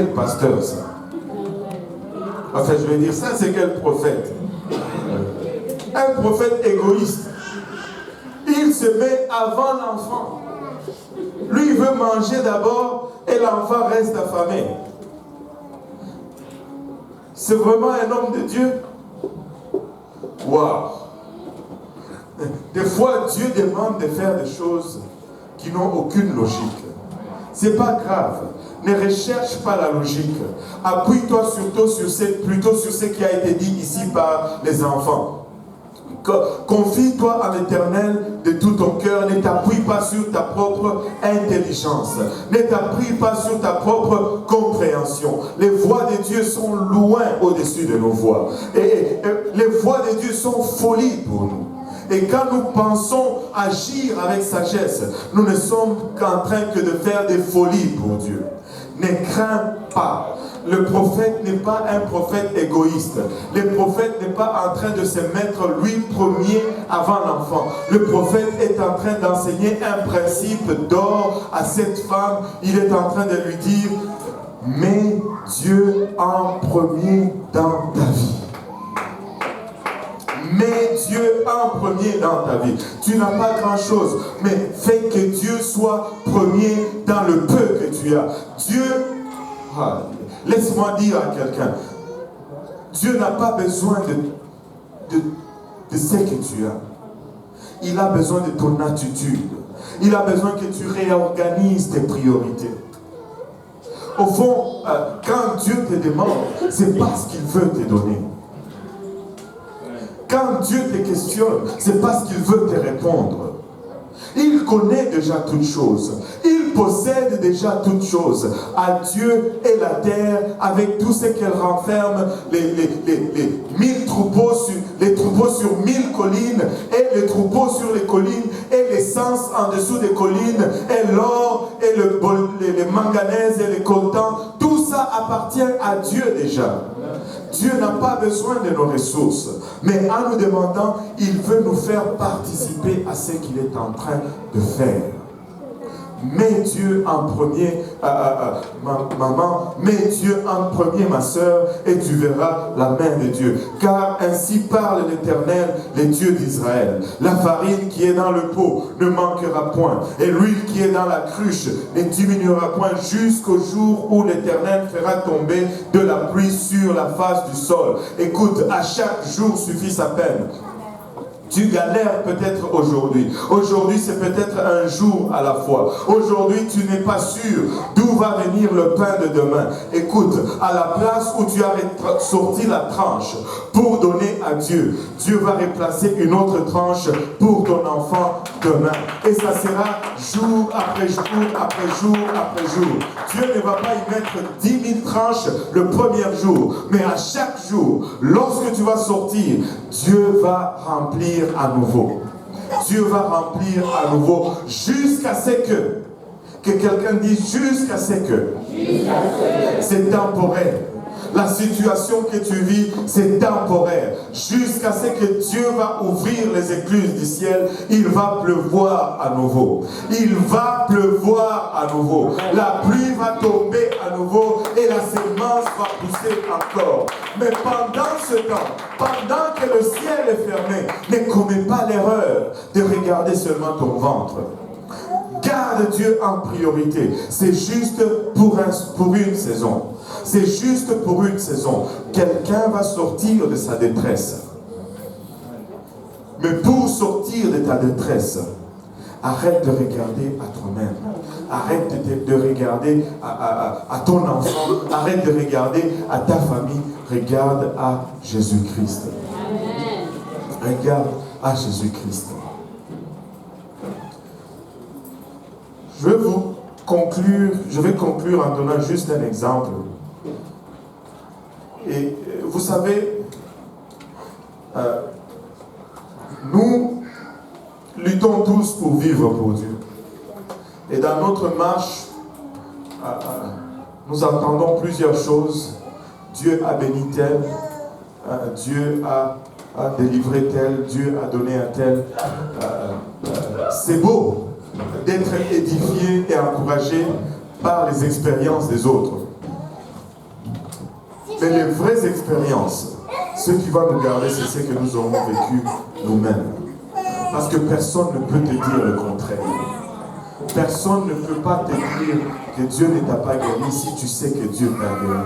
Quel pasteur ça? Enfin, je vais dire ça, c'est quel prophète? Un prophète égoïste. Il se met avant l'enfant. Lui, il veut manger d'abord et l'enfant reste affamé. C'est vraiment un homme de Dieu? Waouh! Des fois, Dieu demande de faire des choses qui n'ont aucune logique. C'est pas grave. Ne recherche pas la logique. Appuie-toi plutôt sur ce qui a été dit ici par les enfants. Confie-toi en l'Éternel de tout ton cœur. Ne t'appuie pas sur ta propre intelligence. Ne t'appuie pas sur ta propre compréhension. Les voies de Dieu sont loin au-dessus de nos voies. Et les voies de Dieu sont folie pour nous. Et quand nous pensons agir avec sagesse, nous ne sommes qu'en train que de faire des folies pour Dieu. Ne crains pas. Le prophète n'est pas un prophète égoïste. Le prophète n'est pas en train de se mettre lui premier avant l'enfant. Le prophète est en train d'enseigner un principe d'or à cette femme. Il est en train de lui dire, mets Dieu en premier dans ta vie. Mets Dieu en premier dans ta vie. Tu n'as pas grand-chose, mais fais que Dieu soit premier dans le peu que tu as. Dieu, laisse-moi dire à quelqu'un, Dieu n'a pas besoin de ce que tu as. Il a besoin de ton attitude. Il a besoin que tu réorganises tes priorités. Au fond, quand Dieu te demande, c'est parce qu'il veut te donner. Quand Dieu te questionne, c'est parce qu'il veut te répondre. Il connaît déjà toutes choses. Il possède déjà toutes choses. À Dieu et la terre, avec tout ce qu'elle renferme, les 1000 troupeaux, les troupeaux sur 1000 collines, et les troupeaux sur les collines, et l'essence en dessous des collines, et l'or, et les manganèses, et les coltans. Tout ça appartient à Dieu déjà. Dieu n'a pas besoin de nos ressources, mais en nous demandant, il veut nous faire participer à ce qu'il est en train de faire. Mets Dieu en premier, maman, mets Dieu en premier, ma soeur, et tu verras la main de Dieu. Car ainsi parle l'Éternel, les dieux d'Israël. La farine qui est dans le pot ne manquera point, et l'huile qui est dans la cruche ne diminuera point jusqu'au jour où l'Éternel fera tomber de la pluie sur la face du sol. Écoute, à chaque jour suffit sa peine. Tu galères peut-être aujourd'hui. Aujourd'hui, c'est peut-être un jour à la fois. Aujourd'hui, tu n'es pas sûr d'où va venir le pain de demain. Écoute, à la place où tu as sorti la tranche pour donner à Dieu, Dieu va replacer une autre tranche pour ton enfant demain. Et ça sera jour après jour, après jour, après jour. Dieu ne va pas y mettre 10 000 tranches le premier jour. Mais à chaque jour, lorsque tu vas sortir, Dieu va remplir à nouveau. Dieu va remplir à nouveau jusqu'à ce que quelqu'un dise jusqu'à ce que c'est temporaire. La situation que tu vis, c'est temporaire. Jusqu'à ce que Dieu va ouvrir les écluses du ciel, il va pleuvoir à nouveau. Il va pleuvoir à nouveau. La pluie va tomber à nouveau et la sémence va pousser encore. Mais pendant ce temps, pendant que le ciel est fermé, ne commets pas l'erreur de regarder seulement ton ventre. Garde Dieu en priorité. C'est juste pour une saison. C'est juste pour une saison. Quelqu'un va sortir de sa détresse. Mais pour sortir de ta détresse, arrête de regarder à toi-même. Arrête de regarder à ton enfant. Arrête de regarder à ta famille. Regarde à Jésus-Christ. Regarde à Jésus-Christ. Je vais conclure en donnant juste un exemple. Et vous savez, nous luttons tous pour vivre pour Dieu. Et dans notre marche, nous entendons plusieurs choses. Dieu a béni tel, Dieu a délivré tel, Dieu a donné à tel. C'est beau d'être édifié et encouragé par les expériences des autres. Mais les vraies expériences, ce qui va nous garder, c'est ce que nous aurons vécu nous-mêmes. Parce que personne ne peut te dire le contraire. Personne ne peut pas te dire que Dieu ne t'a pas guéri si tu sais que Dieu t'a guéri.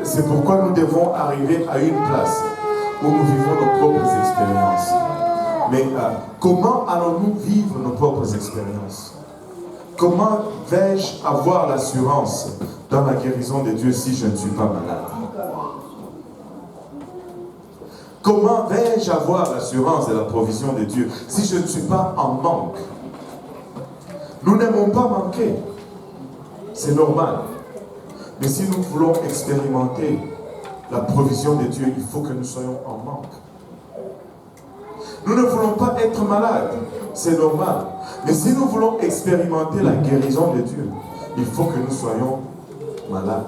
C'est pourquoi nous devons arriver à une place où nous vivons nos propres expériences. Mais comment allons-nous vivre nos propres expériences? Comment vais-je avoir l'assurance dans la guérison de Dieu si je ne suis pas malade? Comment vais-je avoir l'assurance de la provision de Dieu si je ne suis pas en manque? Nous n'aimons pas manquer. C'est normal. Mais si nous voulons expérimenter la provision de Dieu, il faut que nous soyons en manque. Nous ne voulons pas être malades. C'est normal. Mais si nous voulons expérimenter la guérison de Dieu, il faut que nous soyons malades.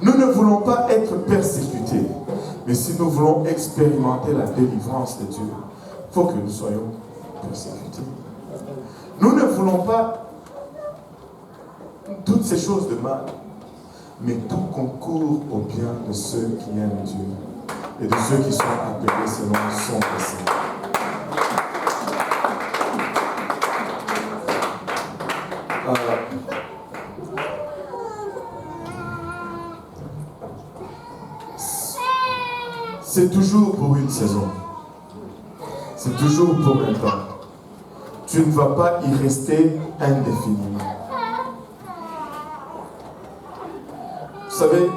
Nous ne voulons pas être persécutés. Mais si nous voulons expérimenter la délivrance de Dieu, il faut que nous soyons persécutés. Nous ne voulons pas toutes ces choses de mal, mais tout concourt au bien de ceux qui aiment Dieu et de ceux qui sont appelés selon son dessein. C'est toujours pour une saison. C'est toujours pour un temps. Tu ne vas pas y rester indéfiniment. Vous savez,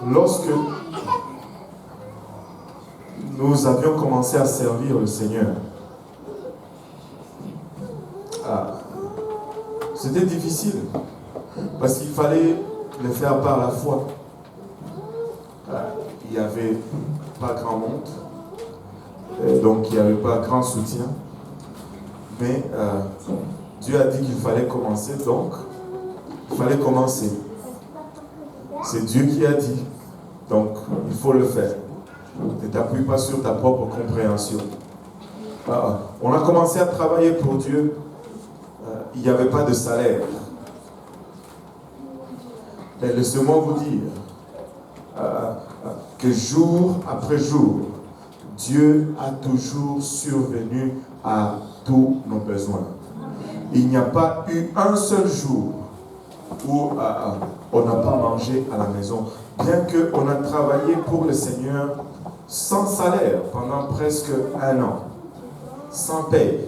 lorsque nous avions commencé à servir le Seigneur, c'était difficile parce qu'il fallait le faire par la foi. Il n'y avait pas grand monde, donc il n'y avait pas grand soutien. Mais Dieu a dit qu'il fallait commencer, donc il fallait commencer. C'est Dieu qui a dit, donc il faut le faire. Ne t'appuie pas sur ta propre compréhension. On a commencé à travailler pour Dieu, il n'y avait pas de salaire. Mais laissez-moi vous dire que jour après jour, Dieu a toujours survenu à tous nos besoins. Il n'y a pas eu un seul jour où on n'a pas mangé à la maison, bien qu'on a travaillé pour le Seigneur sans salaire pendant presque un an, sans paye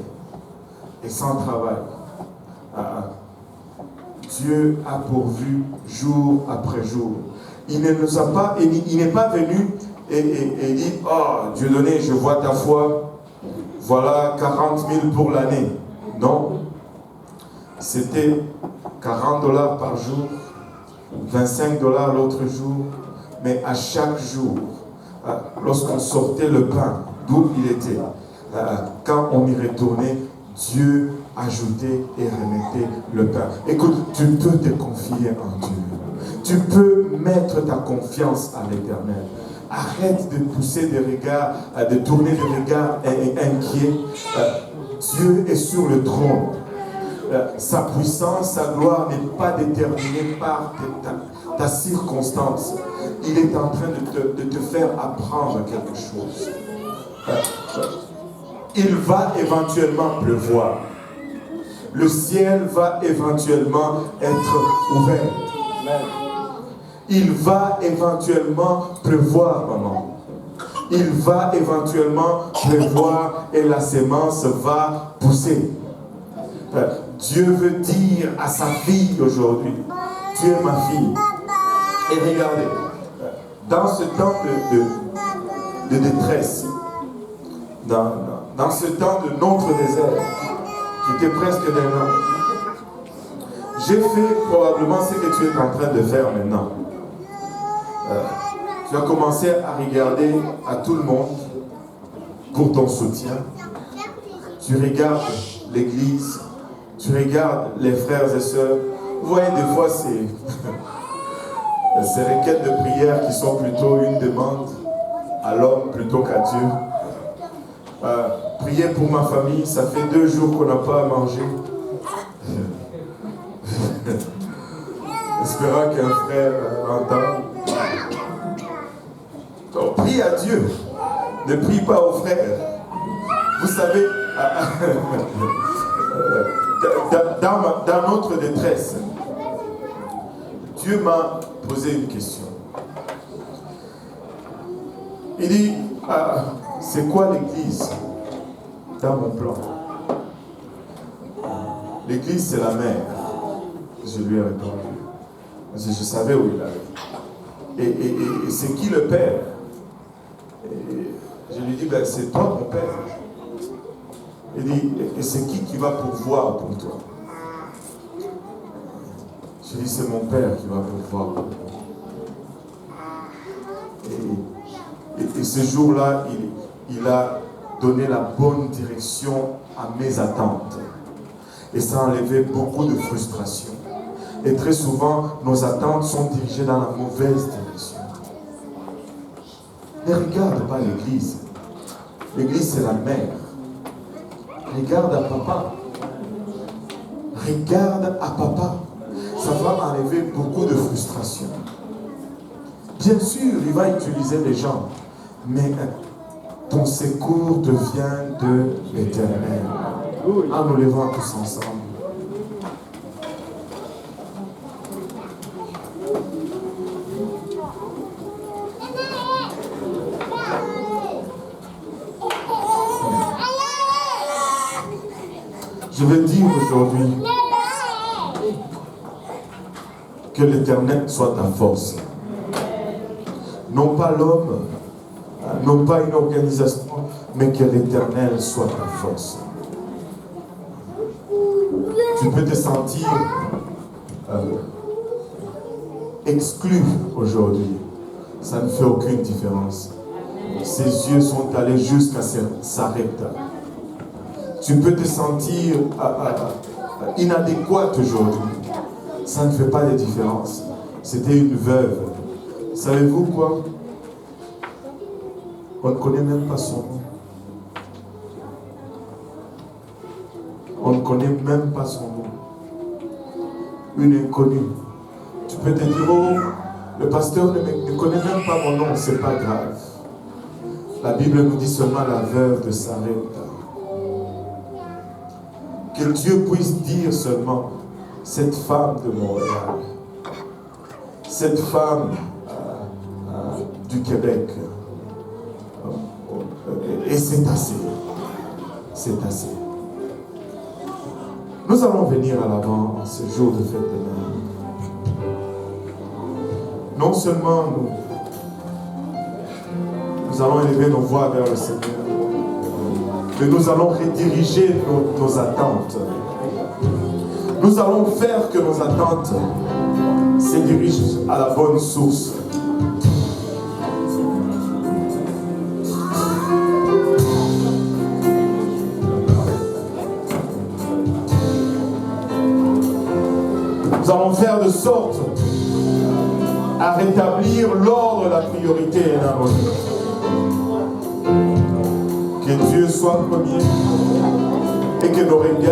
et sans travail. Dieu a pourvu jour après jour. Il ne nous a pas, il n'est pas venu et dit, oh Dieu donné, je vois ta foi, voilà 40 000 pour l'année. Non, c'était 40 $ par jour, 25 $ l'autre jour, mais à chaque jour, lorsqu'on sortait le pain, d'où il était, quand on y retournait, Dieu ajoutait et remettait le pain. Écoute, tu peux te confier en Dieu. Tu peux mettre ta confiance à l'Éternel. Arrête de pousser des regards, de tourner des regards inquiets. Dieu est sur le trône. Sa puissance, sa gloire n'est pas déterminée par ta circonstance. Il est en train de te faire apprendre quelque chose. Il va éventuellement pleuvoir. Le ciel va éventuellement être ouvert. Il va éventuellement pleuvoir, maman. Il va éventuellement pleuvoir et la sémence va pousser. Dieu veut dire à sa fille aujourd'hui, tu es ma fille. Et regardez, dans ce temps de détresse, dans ce temps de notre désert, qui était presque d'un an, j'ai fait probablement ce que tu es en train de faire maintenant. Tu as commencé à regarder à tout le monde pour ton soutien. Tu regardes l'église, tu regardes les frères et sœurs. Vous voyez, des fois, c'est ces requêtes de prière qui sont plutôt une demande à l'homme plutôt qu'à Dieu. Prier pour ma famille, ça fait 2 jours qu'on n'a pas à manger. Espérant qu'un frère entend. Donc, prie à Dieu. Ne prie pas aux frères. Vous savez, dans notre détresse, Dieu m'a posé une question. Il dit, c'est quoi l'église dans mon plan? L'église, c'est la mère. Je lui ai répondu. Je savais où il allait. Et c'est qui le père? Et je lui dis, ben, c'est toi mon père. Il dit, et c'est qui va pourvoir pour toi? Je dis, c'est mon père qui va pourvoir pour moi. Et ce jour-là, il a donné la bonne direction à mes attentes. Et ça a enlevé beaucoup de frustration. Et très souvent, nos attentes sont dirigées dans la mauvaise direction. Ne regarde pas l'église. L'église, c'est la mère. Regarde à papa. Regarde à papa. Ça va enlever beaucoup de frustration. Bien sûr, il va utiliser les gens. Mais ton secours devient de l'Éternel. En nous levant tous ensemble. Je veux dire aujourd'hui que l'Éternel soit ta force. Non pas l'homme, non pas une organisation, mais que l'Éternel soit ta force. Tu peux te sentir exclu aujourd'hui. Ça ne fait aucune différence. Ses yeux sont allés jusqu'à Sarepta. Tu peux te sentir inadéquate aujourd'hui. Ça ne fait pas de différence. C'était une veuve. Savez-vous quoi? On ne connaît même pas son nom. On ne connaît même pas son nom. Une inconnue. Tu peux te dire, oh, le pasteur ne connaît même pas mon nom, c'est pas grave. La Bible nous dit seulement la veuve de Sarepta. Que Dieu puisse dire seulement, cette femme de Montréal, cette femme du Québec, et c'est assez. C'est assez. Nous allons venir à l'avant en ce jour de fête de Noël. Non seulement nous allons élever nos voix vers le Seigneur, mais nous allons rediriger nos attentes. Nous allons faire que nos attentes se dirigent à la bonne source. Nous allons faire de sorte à rétablir l'ordre, la priorité dans nos vies. Que Dieu soit premier et que nos regards